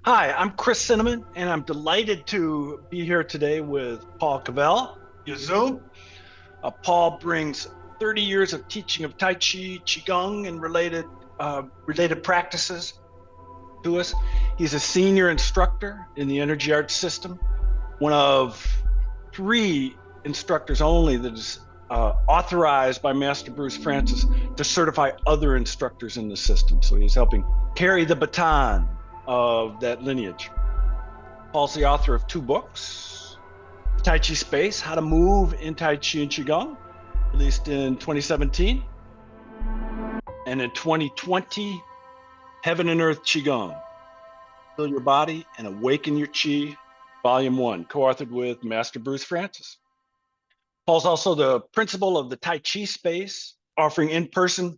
Hi, I'm Chris Cinnamon, and I'm delighted to be here today with Paul Cavell, via Zoom. Paul brings 30 years of teaching of Tai Chi, Qigong, and related practices to us. He's a senior instructor in the energy arts system, one of three instructors only that is authorized by Master Bruce Francis to certify other instructors in the system. So he's helping carry the baton of that lineage. Paul's the author of two books: Tai Chi Space, How to Move in Tai Chi and Qigong, released in 2017. And in 2020, Heaven and Earth Qigong, Heal Your Body and Awaken Your Qi, Volume 1, co-authored with Master Bruce Francis. Paul's also the principal of the Tai Chi Space, offering in-person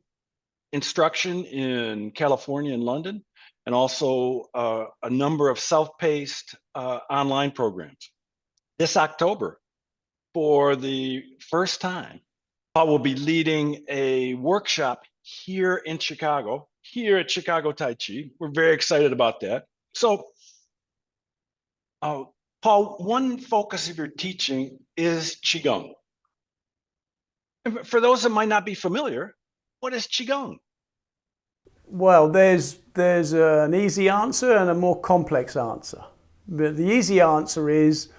instruction in California and London, and also a number of self-paced online programs. This October, for the first time, Paul will be leading a workshop here in Chicago, here at Chicago Tai Chi. We're very excited about that. So, Paul, one focus of your teaching is Qigong. For those that might not be familiar, what is Qigong? Well, there's an easy answer and a more complex answer. But the easy answer is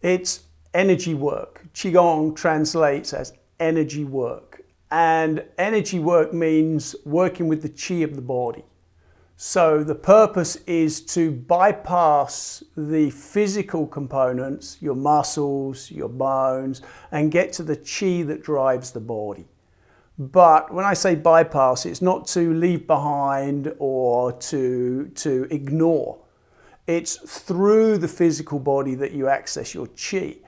it's energy work. Qigong translates as energy work. And energy work means working with the qi of the body. So the purpose is to bypass the physical components, your muscles, your bones, and get to the qi that drives the body. But when I say bypass, it's not to leave behind or to ignore. It's through the physical body that you access your qi.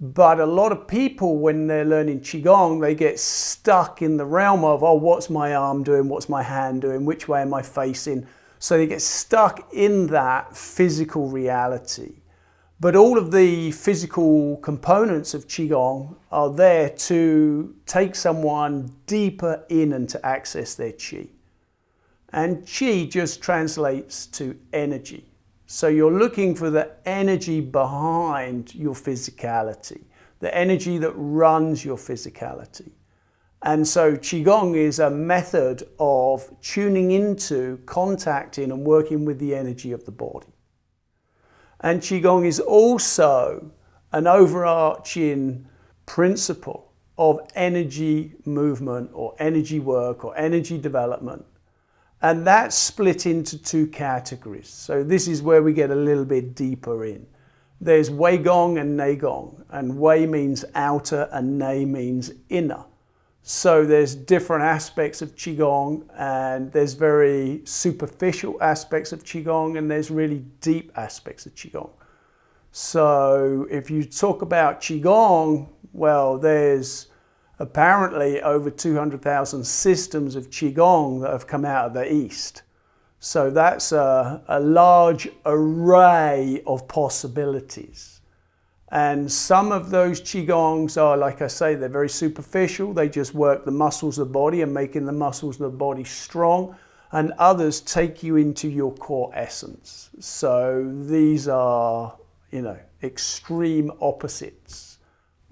But a lot of people, when they're learning Qigong, they get stuck in the realm of, oh, what's my arm doing? What's my hand doing? Which way am I facing? So they get stuck in that physical reality. But all of the physical components of Qigong are there to take someone deeper in and to access their Qi. And Qi just translates to energy. So you're looking for the energy behind your physicality, the energy that runs your physicality. And so Qigong is a method of tuning into, contacting and working with the energy of the body. And Qigong is also an overarching principle of energy movement or energy work or energy development. And that's split into two categories. So this is where we get a little bit deeper in. There's Wei Gong and neigong, and Wei means outer and Nei means inner. So there's different aspects of Qigong, and there's very superficial aspects of Qigong, and there's really deep aspects of Qigong. So if you talk about Qigong, well, there's apparently over 200,000 systems of Qigong that have come out of the East. So that's a large array of possibilities. And some of those Qigongs are, like I say, they're very superficial. They just work the muscles of the body and making the muscles of the body strong. And others take you into your core essence. So these are, extreme opposites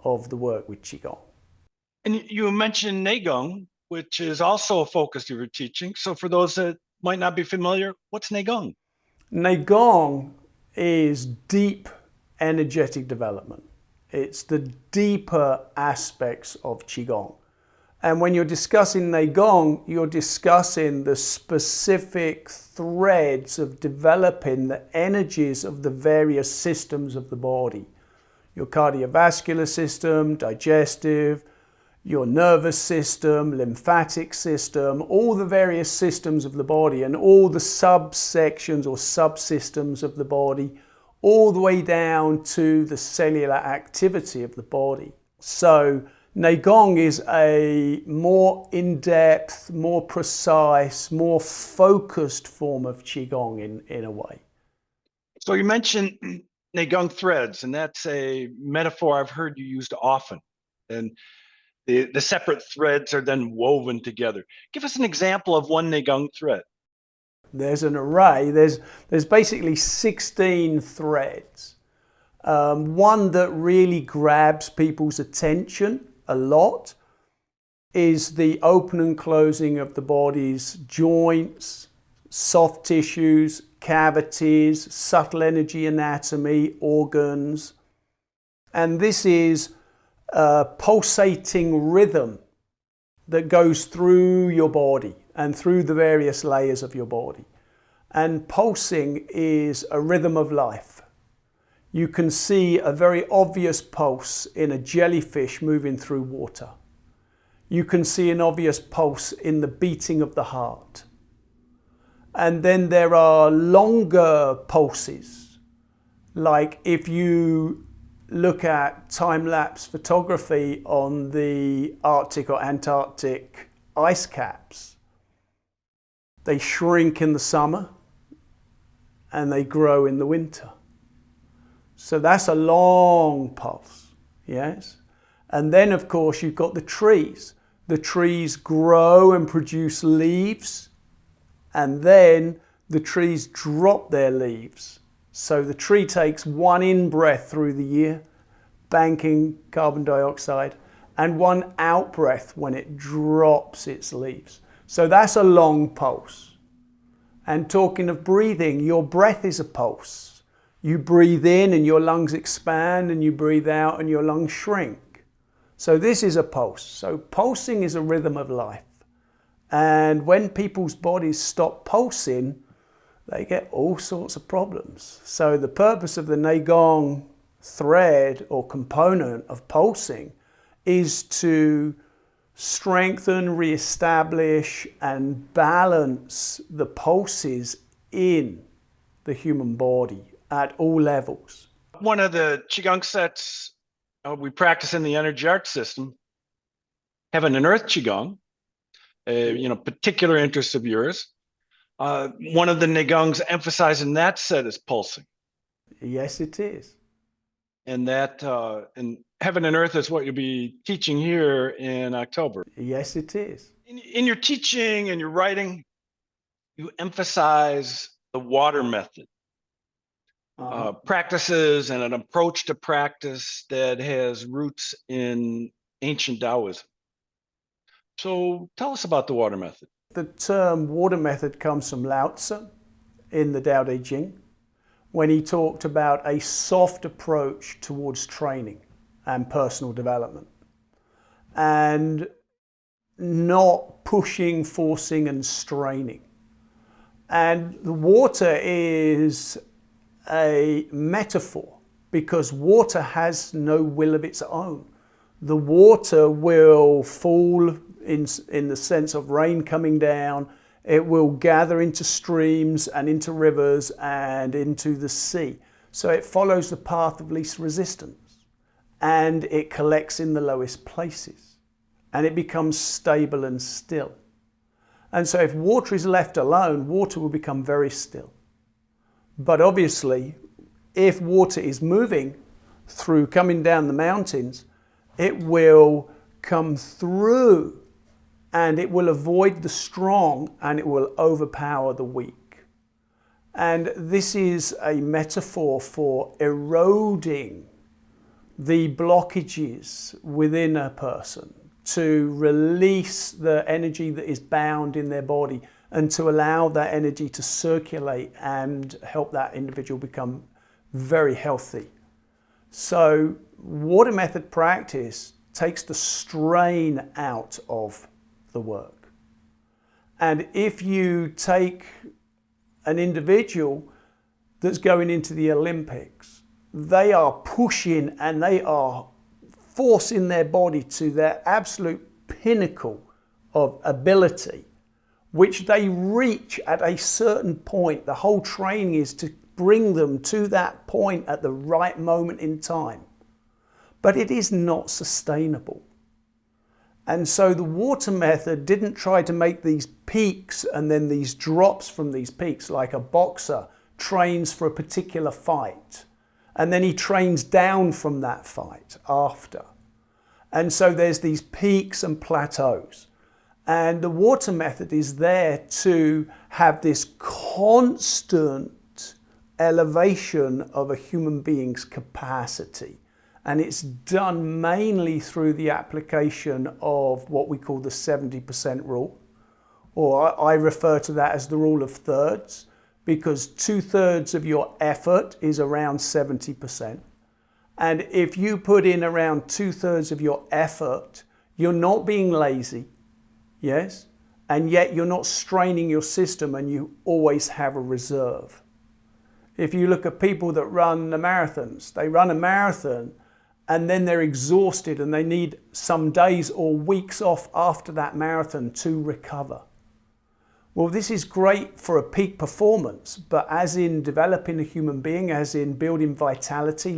of the work with Qigong. And you mentioned neigong, which is also a focus of your teaching. So for those that might not be familiar, what's neigong? Neigong is deep energetic development. It's the deeper aspects of Qigong. And when you're discussing neigong, you're discussing the specific threads of developing the energies of the various systems of the body. Your cardiovascular system, digestive, your nervous system, lymphatic system, all the various systems of the body and all the subsections or subsystems of the body, all the way down to the cellular activity of the body. So neigong is a more in-depth, more precise, more focused form of Qigong in a way. So you mentioned neigong threads, and that's a metaphor I've heard you used often. And the separate threads are then woven together. Give us an example of one neigong thread. There's an array. There's basically 16 threads. One that really grabs people's attention a lot is the open and closing of the body's joints, soft tissues, cavities, subtle energy anatomy, organs. And this is a pulsating rhythm that goes through your body and through the various layers of your body. And pulsing is a rhythm of life. You can see a very obvious pulse in a jellyfish moving through water. You can see an obvious pulse in the beating of the heart. And then there are longer pulses, like if you look at time-lapse photography on the Arctic or Antarctic ice caps. They shrink in the summer and they grow in the winter. So that's a long pulse, yes? And then of course you've got the trees. The trees grow and produce leaves, and then the trees drop their leaves. So the tree takes one in-breath through the year, banking carbon dioxide, and one out-breath when it drops its leaves. So that's a long pulse. And talking of breathing, your breath is a pulse. You breathe in and your lungs expand, and you breathe out and your lungs shrink. So this is a pulse. So pulsing is a rhythm of life. And when people's bodies stop pulsing, they get all sorts of problems. So the purpose of the neigong thread or component of pulsing is to strengthen, re-establish and balance the pulses in the human body at all levels. One of the Qigong sets we practice in the energy art system, Heaven and Earth Qigong, particular interest of yours. One of the neigongs emphasized in that set is pulsing. Yes, it is. And that and Heaven and Earth is what you'll be teaching here in October. Yes, it is. In your teaching and your writing, you emphasize the water method, practices and an approach to practice that has roots in ancient Taoism. So tell us about the water method. The term water method comes from Lao Tzu in the Tao Te Ching, when he talked about a soft approach towards training and personal development, and not pushing, forcing and straining. And the water is a metaphor because water has no will of its own. The water will fall in the sense of rain coming down. It will gather into streams and into rivers and into the sea. So it follows the path of least resistance, and it collects in the lowest places, and it becomes stable and still. And so if water is left alone, water will become very still. But obviously, if water is moving through, coming down the mountains, it will come through and it will avoid the strong and it will overpower the weak. And this is a metaphor for eroding the blockages within a person, to release the energy that is bound in their body and to allow that energy to circulate and help that individual become very healthy. So water method practice takes the strain out of the work. And if you take an individual that's going into the Olympics, they are pushing and they are forcing their body to their absolute pinnacle of ability, which they reach at a certain point. The whole training is to bring them to that point at the right moment in time. But it is not sustainable. And so the water method didn't try to make these peaks and then these drops from these peaks, like a boxer trains for a particular fight. And then he trains down from that fight after. And so there's these peaks and plateaus. And the water method is there to have this constant elevation of a human being's capacity. And it's done mainly through the application of what we call the 70% rule, or I refer to that as the rule of thirds, because 2/3 of your effort is around 70%. And if you put in around 2/3 of your effort, you're not being lazy, yes, and yet you're not straining your system, and you always have a reserve. If you look at people that run the marathons, they run a marathon and then they're exhausted and they need some days or weeks off after that marathon to recover. Well, this is great for a peak performance, but as in developing a human being, as in building vitality,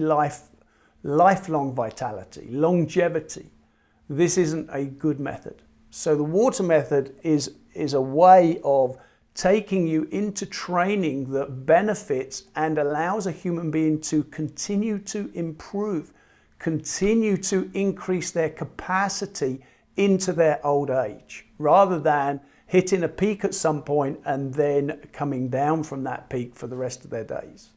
lifelong vitality, longevity, this isn't a good method. So the water method is a way of taking you into training that benefits and allows a human being to continue to improve, continue to increase their capacity into their old age, rather than hitting a peak at some point and then coming down from that peak for the rest of their days.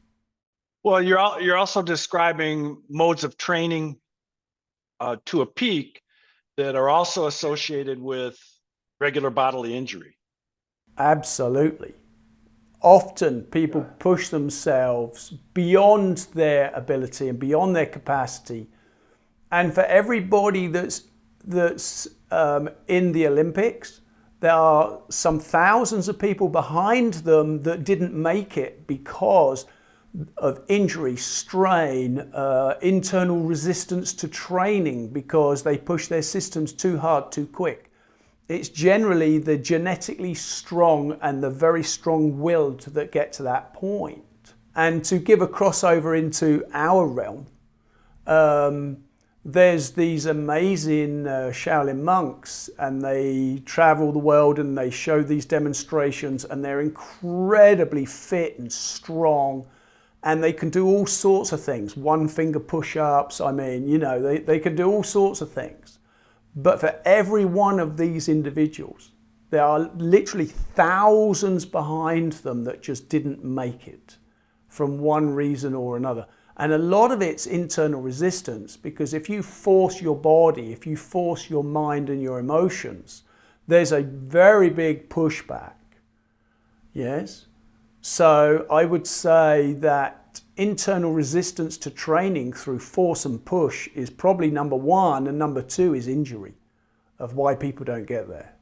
Well, you're also describing modes of training to a peak that are also associated with regular bodily injury. Absolutely. Often people push themselves beyond their ability and beyond their capacity. And for everybody that's in the Olympics, there are some thousands of people behind them that didn't make it because of injury, strain, internal resistance to training because they push their systems too hard, too quick. It's generally the genetically strong and the very strong-willed that get to that point. And to give a crossover into our realm, there's these amazing Shaolin monks, and they travel the world and they show these demonstrations, and they're incredibly fit and strong, and they can do all sorts of things. One finger push-ups, I mean, you know, they can do all sorts of things. But for every one of these individuals, there are literally thousands behind them that just didn't make it from one reason or another. And a lot of it's internal resistance, because if you force your body, if you force your mind and your emotions, there's a very big pushback. Yes? So I would say that internal resistance to training through force and push is probably number one, and number two is injury of why people don't get there.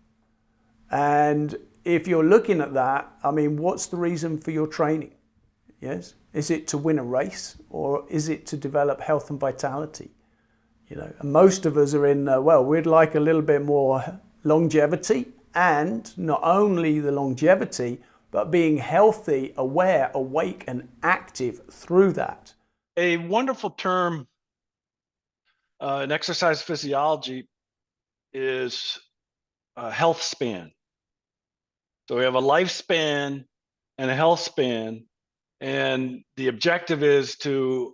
And if you're looking at that, I mean, what's the reason for your training? Yes? Is it to win a race, or is it to develop health and vitality? You know, and most of us are in, well, we'd like a little bit more longevity, and not only the longevity, but being healthy, aware, awake, and active through that. A wonderful term in exercise physiology is health span. So we have a lifespan and a health span, and the objective is to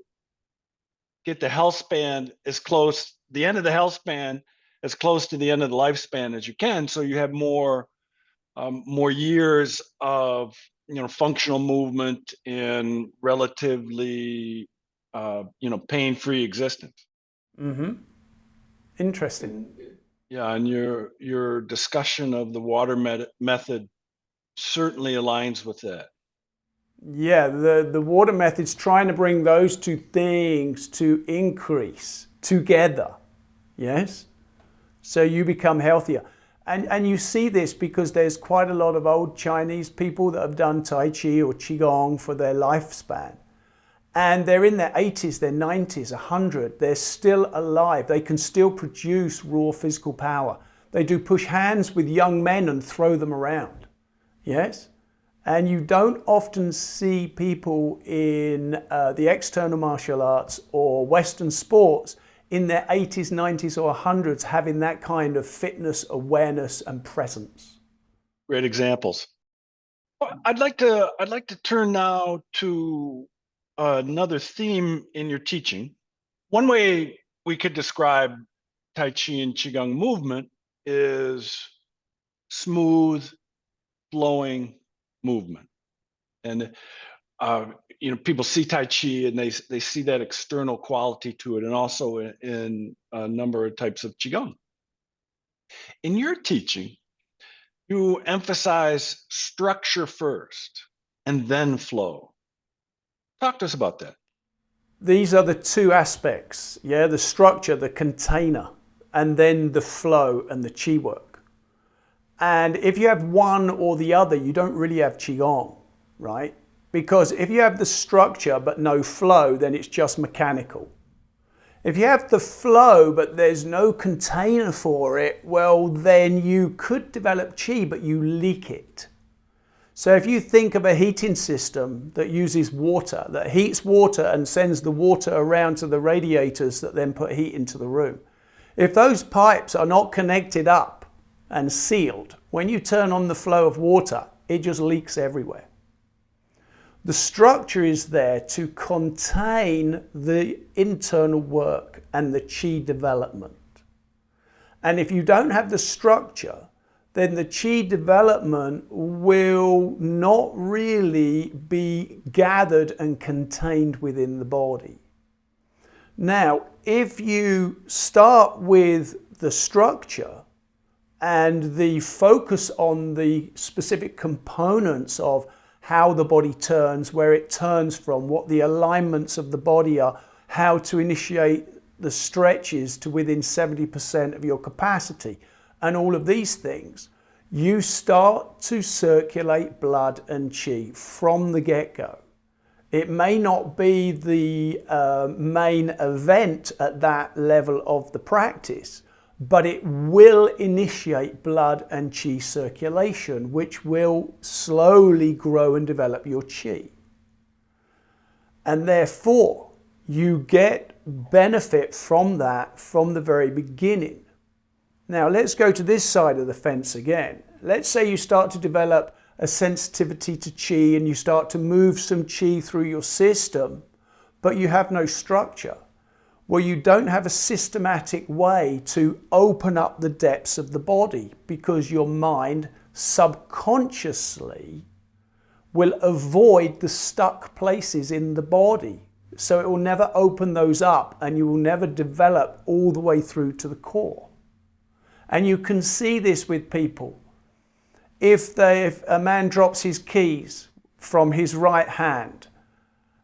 get the health span as close, the end of the health span, as close to the end of the lifespan as you can, so you have more years of functional movement in relatively pain-free existence. Mm-hmm. Interesting. Yeah, and your discussion of the water method certainly aligns with that. Yeah, the water method's trying to bring those two things to increase together. Yes? So you become healthier. And you see this because there's quite a lot of old Chinese people that have done Tai Chi or Qigong for their lifespan. And they're in their 80s, their 90s, 100. They're still alive. They can still produce raw physical power. They do push hands with young men and throw them around. Yes? And you don't often see people in the external martial arts or Western sports in their 80s, 90s, or 100s having that kind of fitness, awareness, and presence. Great examples. I'd like to turn now to another theme in your teaching. One way we could describe Tai Chi and Qigong movement is smooth, flowing movement. And people see Tai Chi and they see that external quality to it, and also in a number of types of Qigong. In your teaching, you emphasize structure first and then flow. Talk to us about that. These are the two aspects, yeah, the structure, the container, and then the flow and the Qi work. And if you have one or the other, you don't really have Qigong, right? Because if you have the structure but no flow, then it's just mechanical. If you have the flow but there's no container for it, well, then you could develop Qi, but you leak it. So if you think of a heating system that uses water, that heats water and sends the water around to the radiators that then put heat into the room. If those pipes are not connected up and sealed, when you turn on the flow of water, it just leaks everywhere. The structure is there to contain the internal work and the Qi development. And if you don't have the structure, then the Qi development will not really be gathered and contained within the body. Now, if you start with the structure and the focus on the specific components of how the body turns, where it turns from, what the alignments of the body are, how to initiate the stretches to within 70% of your capacity, and all of these things, you start to circulate blood and Qi from the get-go. It may not be the main event at that level of the practice, but it will initiate blood and Qi circulation, which will slowly grow and develop your Qi. And therefore, you get benefit from that from the very beginning. Now let's go to this side of the fence again. Let's say you start to develop a sensitivity to Qi and you start to move some Qi through your system, but you have no structure. Well, you don't have a systematic way to open up the depths of the body because your mind subconsciously will avoid the stuck places in the body. So it will never open those up and you will never develop all the way through to the core. And you can see this with people. If a man drops his keys from his right hand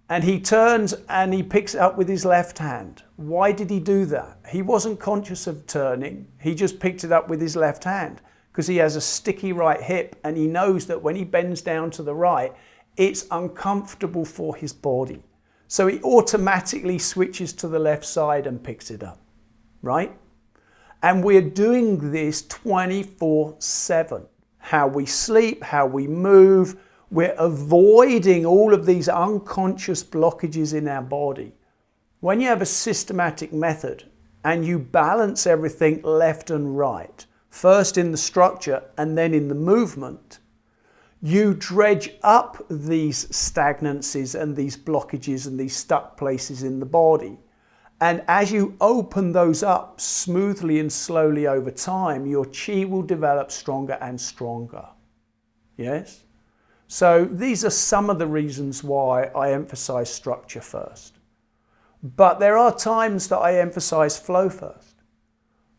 and he turns and he picks it up with his left hand, why did he do that? He wasn't conscious of turning. He just picked it up with his left hand because he has a sticky right hip and he knows that when he bends down to the right, it's uncomfortable for his body. So he automatically switches to the left side and picks it up, right? And we're doing this 24/7. How we sleep, how we move, we're avoiding all of these unconscious blockages in our body. When you have a systematic method and you balance everything left and right, first in the structure and then in the movement, you dredge up these stagnancies and these blockages and these stuck places in the body. And as you open those up smoothly and slowly over time, your Qi will develop stronger and stronger. Yes? So these are some of the reasons why I emphasize structure first. But there are times that I emphasize flow first.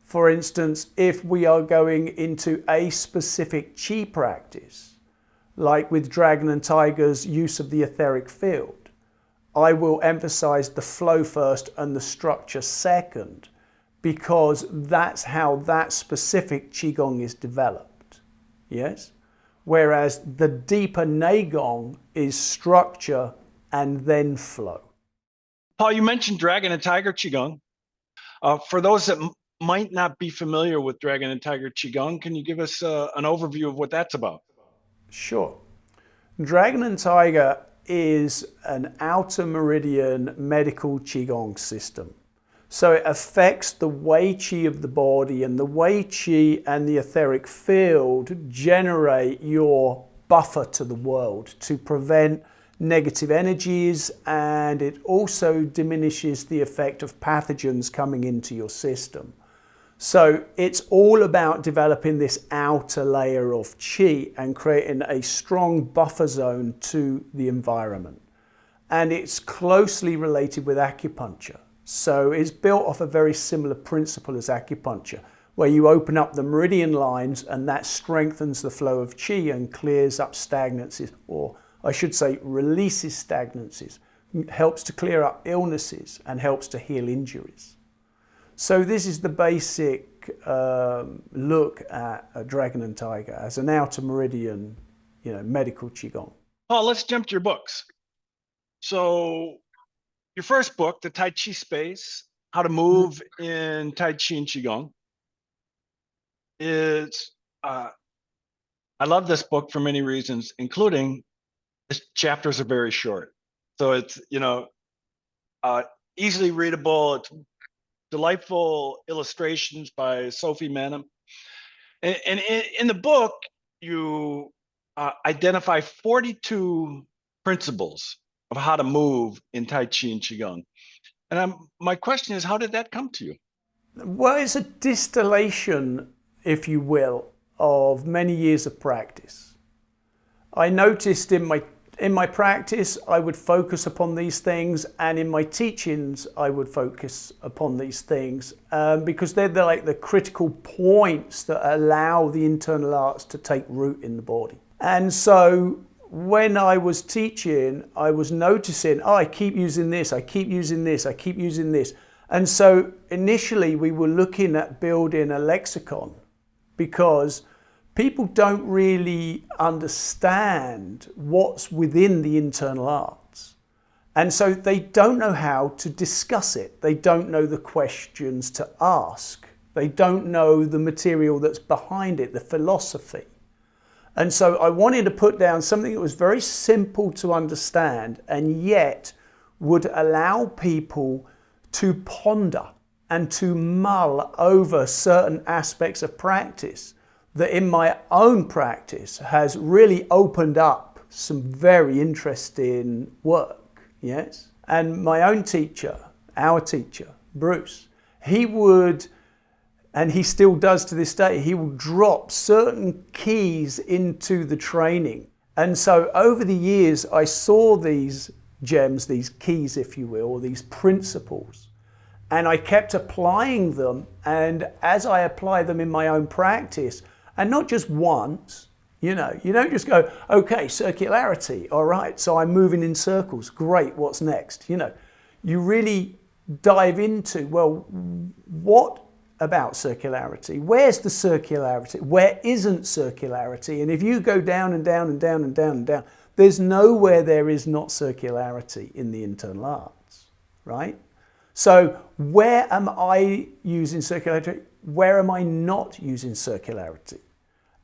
For instance, if we are going into a specific Qi practice, like with Dragon and Tiger's use of the etheric field, I will emphasize the flow first and the structure second, because that's how that specific Qigong is developed. Yes? Whereas the deeper neigong is structure and then flow. Paul, you mentioned Dragon and Tiger Qigong. For those that might not be familiar with Dragon and Tiger Qigong, can you give us an overview of what that's about? Sure. Dragon and Tiger is an outer meridian medical Qigong system. So it affects the Wei Qi of the body, and the Wei Qi and the etheric field generate your buffer to the world to prevent negative energies, and it also diminishes the effect of pathogens coming into your system. So it's all about developing this outer layer of qi and creating a strong buffer zone to the environment. And it's closely related with acupuncture. So it's built off a very similar principle as acupuncture, where you open up the meridian lines and that strengthens the flow of qi and clears up stagnancies, or I should say releases stagnancies, helps to clear up illnesses and helps to heal injuries. So this is the basic look at a dragon and tiger as an outer meridian, medical qigong. Paul, let's jump to your books. So your first book, The Tai Chi Space, How to Move in Tai Chi and Qigong, is, I love this book for many reasons, including the chapters are very short. So it's, easily readable. It's delightful illustrations by Sophie Manham. And in the book, you identify 42 principles of how to move in Tai Chi and Qigong. And my question is, how did that come to you? Well, it's a distillation, if you will, of many years of practice. I noticed in my practice, I would focus upon these things, and in my teachings, I would focus upon these things because they're like the critical points that allow the internal arts to take root in the body. And so when I was teaching, I was noticing, I keep using this, I keep using this, I keep using this. And so initially we were looking at building a lexicon because people don't really understand what's within the internal arts. And so they don't know how to discuss it. They don't know the questions to ask. They don't know the material that's behind it, the philosophy. And so I wanted to put down something that was very simple to understand and yet would allow people to ponder and to mull over certain aspects of practice that in my own practice has really opened up some very interesting work, yes? And my own teacher, our teacher, Bruce, he would, and he still does to this day, he will drop certain keys into the training. And so over the years, I saw these gems, these keys, if you will, or these principles, and I kept applying them. And as I apply them in my own practice, and not just once, you don't just go, okay, circularity, all right, so I'm moving in circles, great, what's next? You really dive into, well, what about circularity? Where's the circularity? Where isn't circularity? And if you go down and down and down and down and down, there's nowhere there is not circularity in the internal arts, right? So where am I using circularity? Where am I not using circularity?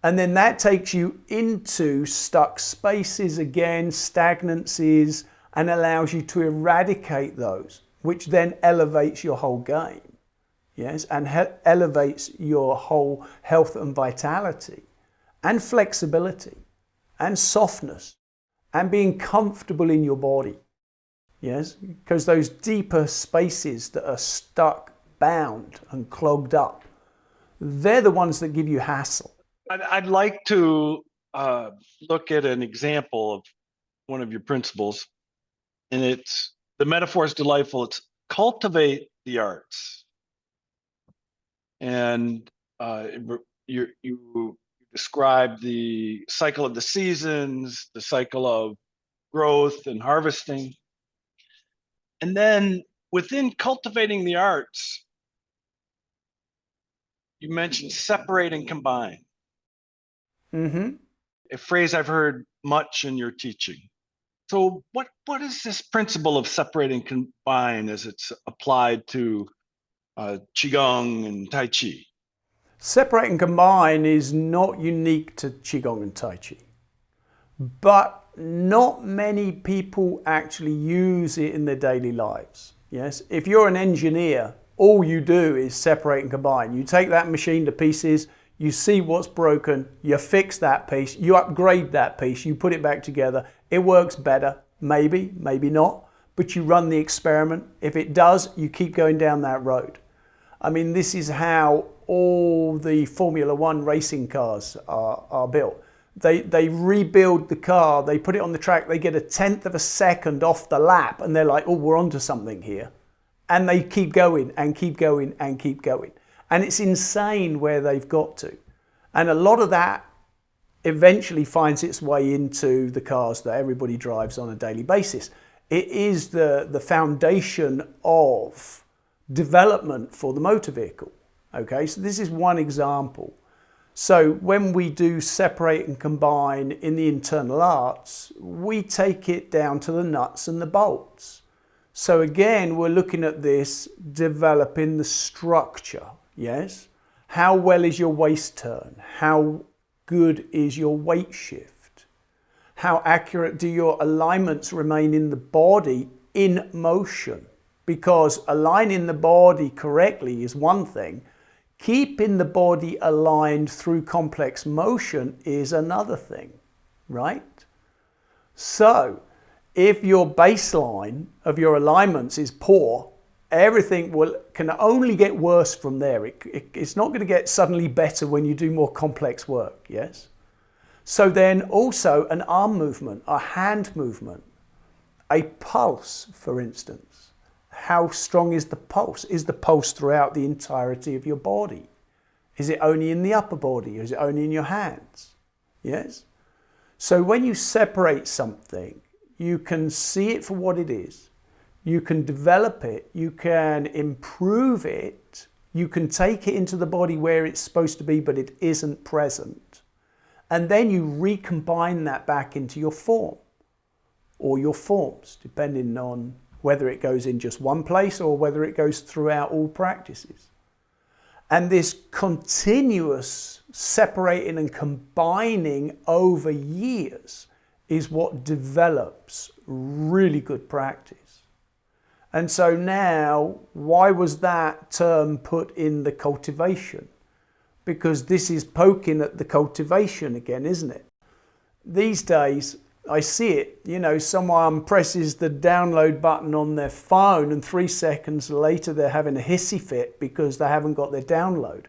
And then that takes you into stuck spaces again, stagnancies, and allows you to eradicate those, which then elevates your whole game, yes, and elevates your whole health and vitality, and flexibility, and softness, and being comfortable in your body, yes, because those deeper spaces that are stuck, bound, and clogged up, they're the ones that give you hassle. I'd like to look at an example of one of your principles, and it's, the metaphor is delightful. It's cultivate the arts. And you describe the cycle of the seasons, the cycle of growth and harvesting. And then within cultivating the arts, you mentioned separate and combine. Mm-hmm. A phrase I've heard much in your teaching. So what is this principle of separate and combine as it's applied to Qigong and Tai Chi? Separate and combine is not unique to Qigong and Tai Chi, but not many people actually use it in their daily lives. Yes, if you're an engineer, all you do is separate and combine. You take that machine to pieces, you see what's broken, you fix that piece, you upgrade that piece, you put it back together. It works better, maybe, maybe not, but you run the experiment. If it does, you keep going down that road. I mean, this is how all the Formula One racing cars are built. They rebuild the car, they put it on the track, they get a 1/10 of a second off the lap, and they're like, oh, we're onto something here. And they keep going and keep going and keep going. And it's insane where they've got to. And a lot of that eventually finds its way into the cars that everybody drives on a daily basis. It is the foundation of development for the motor vehicle. Okay, so this is one example. So when we do separate and combine in the internal arts, we take it down to the nuts and the bolts. So again, we're looking at this, developing the structure, yes? How well is your waist turn? How good is your weight shift? How accurate do your alignments remain in the body in motion? Because aligning the body correctly is one thing. Keeping the body aligned through complex motion is another thing, right? So if your baseline of your alignments is poor, everything can only get worse from there. It's not going to get suddenly better when you do more complex work, yes? So then also an arm movement, a hand movement, a pulse, for instance. How strong is the pulse? Is the pulse throughout the entirety of your body? Is it only in the upper body? Or is it only in your hands? Yes? So when you separate something, you can see it for what it is. You can develop it. You can improve it. You can take it into the body where it's supposed to be, but it isn't present. And then you recombine that back into your form or your forms, depending on whether it goes in just one place or whether it goes throughout all practices. And this continuous separating and combining over years is what develops really good practice. And so now, why was that term put in the cultivation? Because this is poking at the cultivation again, isn't it? These days, I see it, you know, someone presses the download button on their phone and 3 seconds later they're having a hissy fit because they haven't got their download.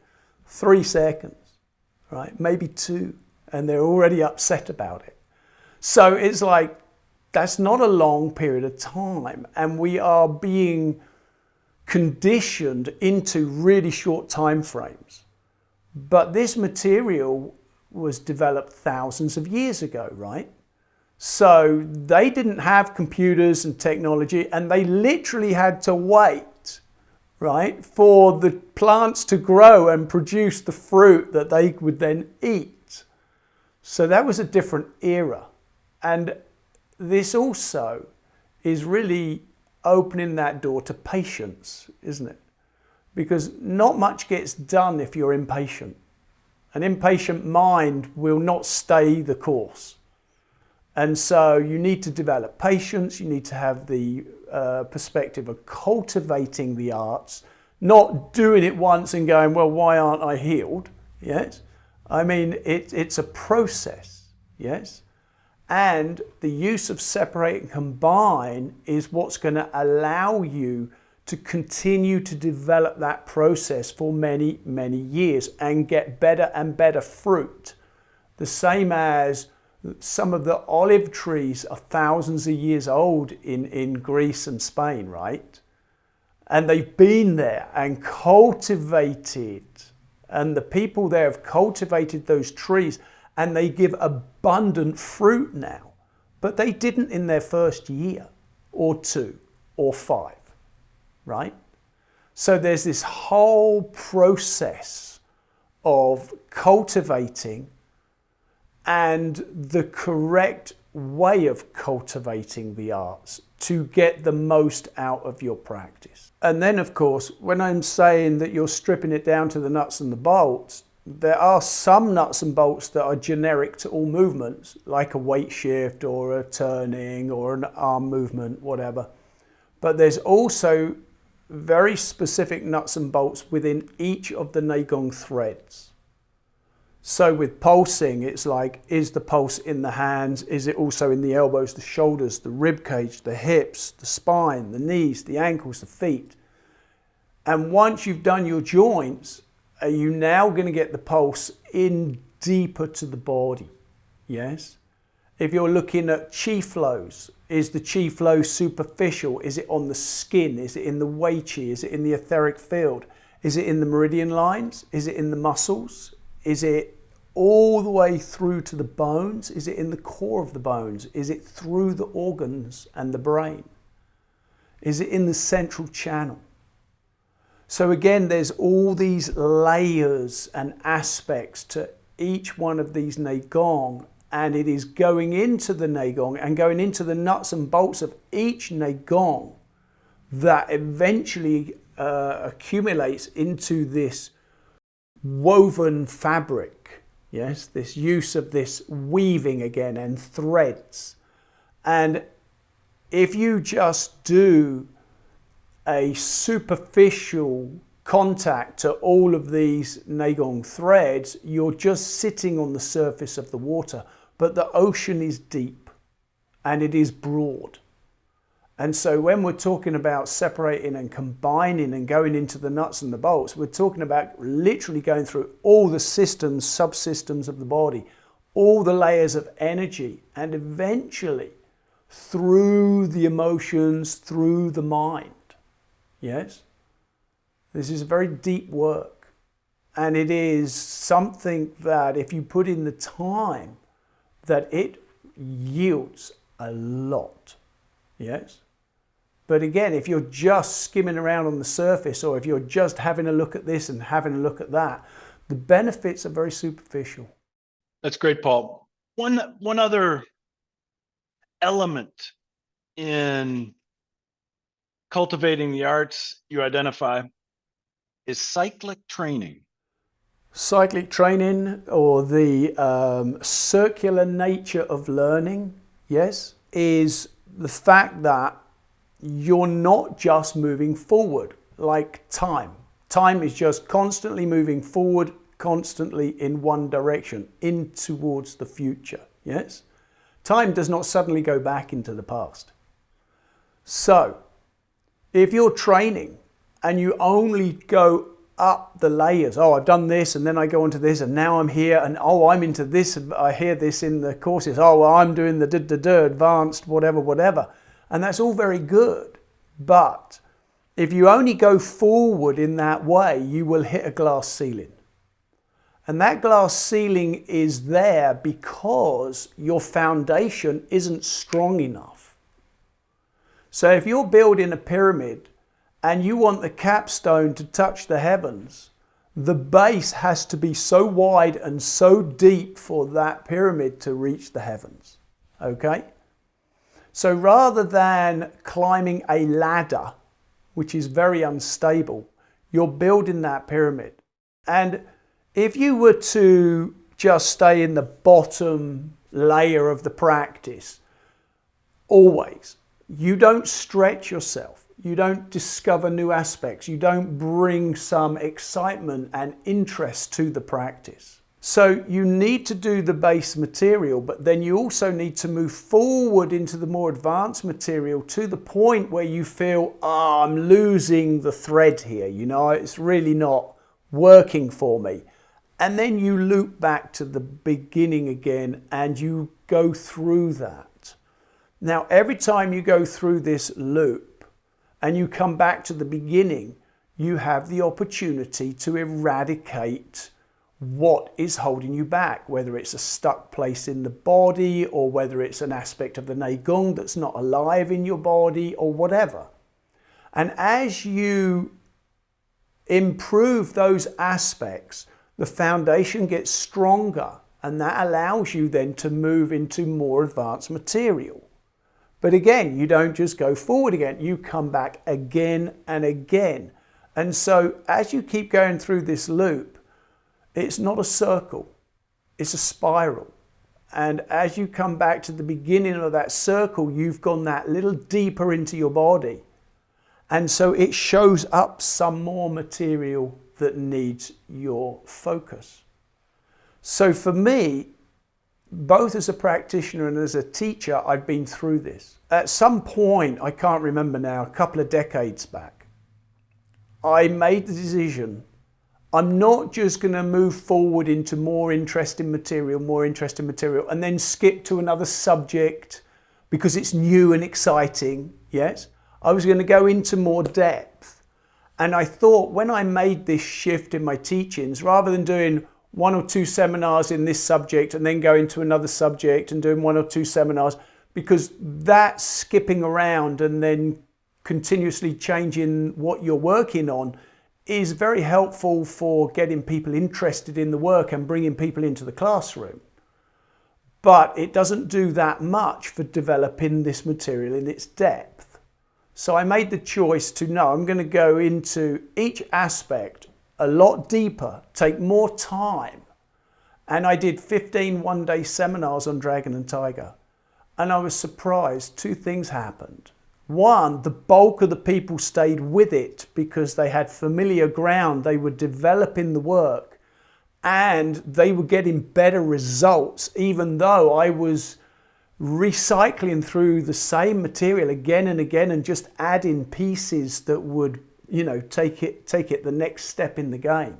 3 seconds, right? Maybe 2, and they're already upset about it. So it's like, that's not a long period of time, and we are being conditioned into really short time frames. But this material was developed thousands of years ago, right? So they didn't have computers and technology, and they literally had to wait, right, for the plants to grow and produce the fruit that they would then eat. So that was a different era. And this also is really opening that door to patience, isn't it? Because not much gets done if you're impatient. An impatient mind will not stay the course. And so you need to develop patience, you need to have the perspective of cultivating the arts, not doing it once and going, well, why aren't I healed? Yes. I mean, it's a process, yes. And the use of separate and combine is what's going to allow you to continue to develop that process for many, many years and get better and better fruit. The same as some of the olive trees are thousands of years old in Greece and Spain, right? And they've been there and cultivated, and the people there have cultivated those trees, and they give abundant fruit now. But they didn't in their first year or 2 or 5, right? So there's this whole process of cultivating and the correct way of cultivating the arts to get the most out of your practice. And then, of course, when I'm saying that you're stripping it down to the nuts and the bolts, there are some nuts and bolts that are generic to all movements, like a weight shift or a turning or an arm movement, whatever. But there's also very specific nuts and bolts within each of the neigong threads. So with pulsing, it's like, is the pulse in the hands? Is it also in the elbows, the shoulders, the rib cage, the hips, the spine, the knees, the ankles, the feet? And once you've done your joints, are you now going to get the pulse in deeper to the body? Yes. If you're looking at chi flows, is the chi flow superficial? Is it on the skin? Is it in the wei qi? Is it in the etheric field? Is it in the meridian lines? Is it in the muscles? Is it all the way through to the bones? Is it in the core of the bones? Is it through the organs and the brain? Is it in the central channel? So again, there's all these layers and aspects to each one of these neigong, and it is going into the neigong and going into the nuts and bolts of each neigong that eventually accumulates into this woven fabric. Yes, this use of this weaving again and threads. And if you just do a superficial contact to all of these neigong threads, you're just sitting on the surface of the water. But the ocean is deep and it is broad. And so when we're talking about separating and combining and going into the nuts and the bolts, we're talking about literally going through all the systems, subsystems of the body, all the layers of energy, and eventually through the emotions, through the mind. Yes? This is very deep work. And it is something that if you put in the time, that it yields a lot. Yes? But again, if you're just skimming around on the surface, or if you're just having a look at this and having a look at that, the benefits are very superficial. That's great, Paul. One other element in cultivating the arts you identify is cyclic training. Cyclic training, or the circular nature of learning, yes, is the fact that you're not just moving forward like time. Time is just constantly moving forward, constantly in one direction, in towards the future, yes? Time does not suddenly go back into the past. So, if you're training and you only go up the layers, oh, I've done this and then I go on to this and now I'm here and oh, I'm into this and I hear this in the courses, oh, well, I'm doing the advanced whatever. And that's all very good. But if you only go forward in that way, you will hit a glass ceiling. And that glass ceiling is there because your foundation isn't strong enough. So if you're building a pyramid and you want the capstone to touch the heavens, the base has to be so wide and so deep for that pyramid to reach the heavens. Okay? So rather than climbing a ladder, which is very unstable, you're building that pyramid. And if you were to just stay in the bottom layer of the practice, always, you don't stretch yourself. You don't discover new aspects. You don't bring some excitement and interest to the practice. So you need to do the base material, but then you also need to move forward into the more advanced material to the point where you feel, oh, I'm losing the thread here. You know, it's really not working for me. And then you loop back to the beginning again and you go through that. Now, every time you go through this loop and you come back to the beginning, you have the opportunity to eradicate what is holding you back, whether it's a stuck place in the body or whether it's an aspect of the neigong that's not alive in your body or whatever. And as you improve those aspects, the foundation gets stronger, and that allows you then to move into more advanced material. But again, you don't just go forward again, you come back again and again. And so as you keep going through this loop, it's not a circle, it's a spiral. And as you come back to the beginning of that circle, you've gone that little deeper into your body. And so it shows up some more material that needs your focus. So for me, both as a practitioner and as a teacher, I've been through this. At some point, I can't remember now, a couple of decades back, I made the decision, I'm not just going to move forward into more interesting material, and then skip to another subject because it's new and exciting. Yes, I was going to go into more depth. And I thought when I made this shift in my teachings, rather than doing 1 or 2 seminars in this subject and then going to another subject and doing 1 or 2 seminars, because that's skipping around and then continuously changing what you're working on is very helpful for getting people interested in the work and bringing people into the classroom. But it doesn't do that much for developing this material in its depth. So I made the choice to, no, I'm going to go into each aspect a lot deeper, take more time. And I did 15 one-day seminars on Dragon and Tiger. And I was surprised, 2 things happened. One, the bulk of the people stayed with it because they had familiar ground, they were developing the work, and they were getting better results, even though I was recycling through the same material again and again and just adding pieces that would, take it the next step in the game.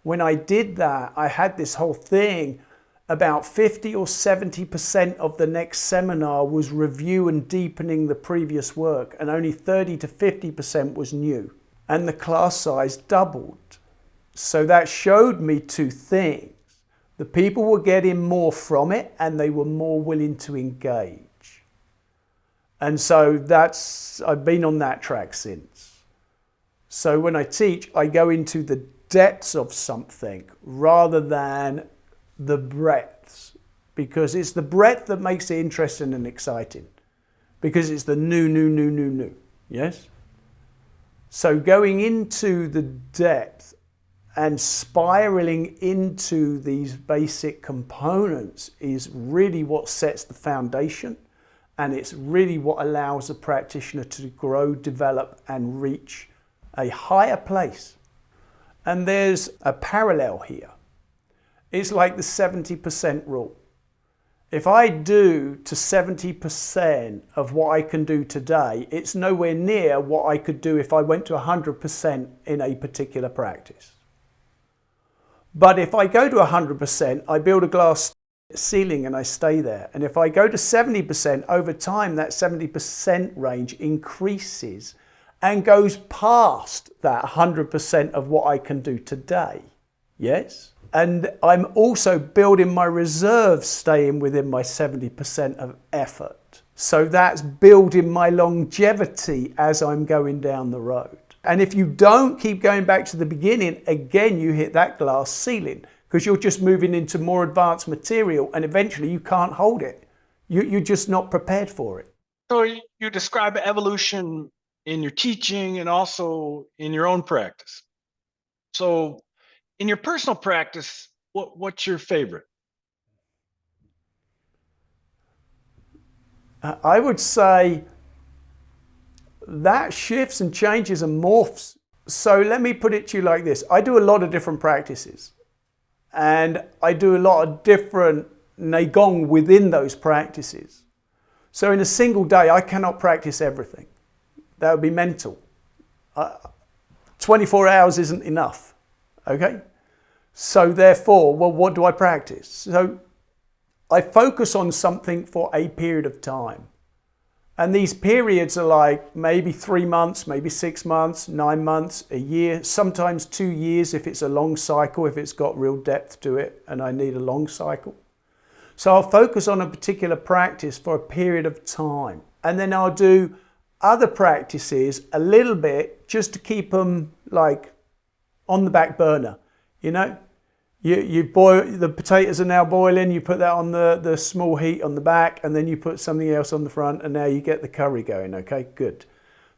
When I did that, I had this whole thing. About 50 or 70% of the next seminar was review and deepening the previous work, and only 30 to 50% was new. And the class size doubled. So that showed me 2 things. The people were getting more from it and they were more willing to engage. And so I've been on that track since. So when I teach, I go into the depths of something rather than the breadths, because it's the breadth that makes it interesting and exciting, because it's the new. Yes? So going into the depth and spiraling into these basic components is really what sets the foundation, and it's really what allows a practitioner to grow, develop, and reach a higher place. And there's a parallel here. It's like the 70% rule. If I do to 70% of what I can do today, it's nowhere near what I could do if I went to 100% in a particular practice. But if I go to 100%, I build a glass ceiling and I stay there. And if I go to 70%, over time, that 70% range increases and goes past that 100% of what I can do today. Yes? And I'm also building my reserves, staying within my 70% of effort. So that's building my longevity as I'm going down the road. And if you don't keep going back to the beginning, again, you hit that glass ceiling because you're just moving into more advanced material and eventually you can't hold it. You're just not prepared for it. So you describe evolution in your teaching and also in your own practice. So in your personal practice, what's your favorite? I would say that shifts and changes and morphs. So let me put it to you like this. I do a lot of different practices and I do a lot of different neigong within those practices. So in a single day, I cannot practice everything. That would be mental. 24 hours isn't enough. Okay? So therefore, well, what do I practice? So I focus on something for a period of time. And these periods are like maybe 3 months, maybe 6 months, 9 months, a year, sometimes 2 years if it's a long cycle, if it's got real depth to it and I need a long cycle. So I'll focus on a particular practice for a period of time. And then I'll do other practices a little bit just to keep them like on the back burner. You know, you boil, the potatoes are now boiling, you put that on the small heat on the back and then you put something else on the front and now you get the curry going, okay, good.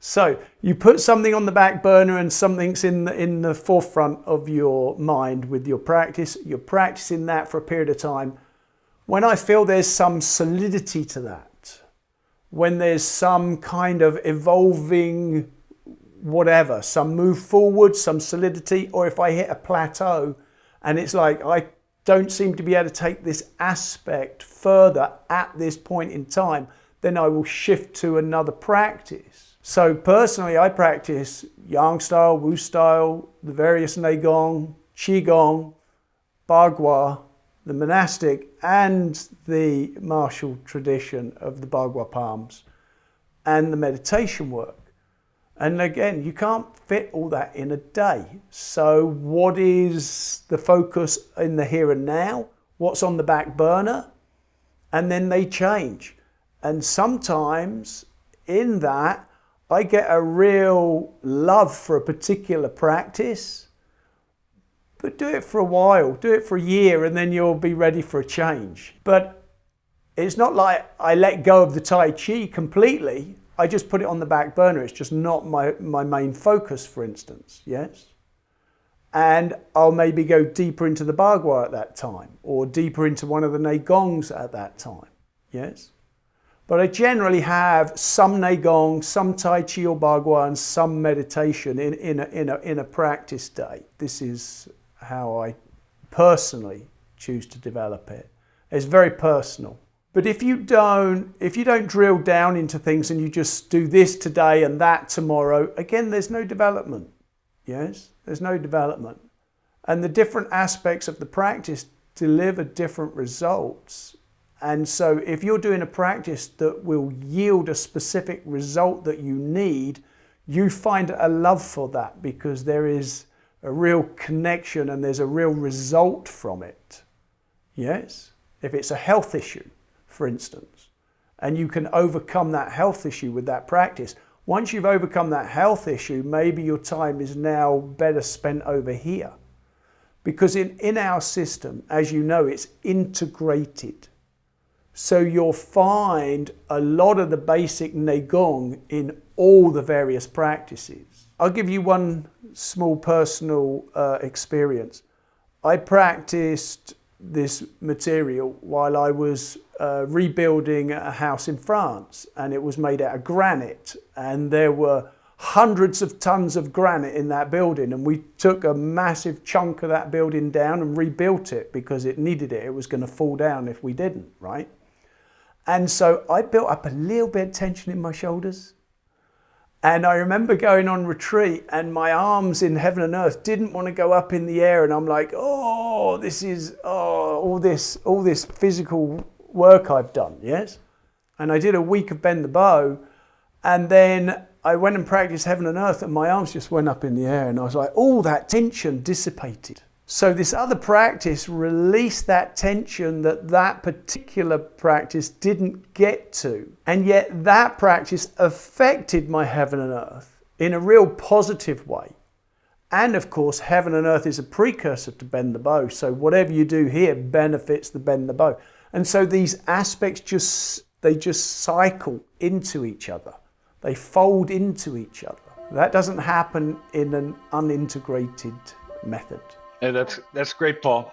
So you put something on the back burner and something's in the forefront of your mind with your practice. You're practicing that for a period of time. When I feel there's some solidity to that, when there's some kind of evolving whatever, some move forward, some solidity, or if I hit a plateau and it's like I don't seem to be able to take this aspect further at this point in time, then I will shift to another practice. So personally, I practice Yang style, Wu style, the various neigong, Qigong, bagua, the monastic and the martial tradition of the bagua palms, and the meditation work. And again, you can't fit all that in a day. So what is the focus in the here and now? What's on the back burner? And then they change. And sometimes in that, I get a real love for a particular practice, but do it for a while, do it for a year, and then you'll be ready for a change. But it's not like I let go of the Tai Chi completely. I just put it on the back burner. It's just not my main focus, for instance, yes? And I'll maybe go deeper into the bagua at that time, or deeper into one of the neigongs at that time, yes? But I generally have some neigong, some Tai Chi or bagua, and some meditation in a practice day. This is how I personally choose to develop it. It's very personal. But if you don't drill down into things and you just do this today and that tomorrow, again, there's no development. Yes, there's no development. And the different aspects of the practice deliver different results. And so if you're doing a practice that will yield a specific result that you need, you find a love for that because there is a real connection and there's a real result from it. Yes? If it's a health issue, for instance, and you can overcome that health issue with that practice, once you've overcome that health issue, maybe your time is now better spent over here. Because in our system, as you know, it's integrated. So you'll find a lot of the basic neigong in all the various practices. I'll give you one small personal experience. I practiced this material while I was rebuilding a house in France, and it was made out of granite, and there were hundreds of tons of granite in that building, and we took a massive chunk of that building down and rebuilt it because it needed it. It was going to fall down if we didn't, right? And so I built up a little bit of tension in my shoulders. And I remember going on retreat and my arms in Heaven and Earth didn't want to go up in the air. And I'm like, oh, this is all this physical work I've done, yes? And I did a week of Bend the Bow. And then I went and practiced Heaven and Earth and my arms just went up in the air. And I was like, oh, that tension dissipated. So this other practice released that tension that particular practice didn't get to. And yet that practice affected my Heaven and Earth in a real positive way. And of course, Heaven and Earth is a precursor to Bend the Bow. So whatever you do here benefits the Bend the Bow. And so these aspects just cycle into each other. They fold into each other. That doesn't happen in an unintegrated method. Yeah, that's great, Paul.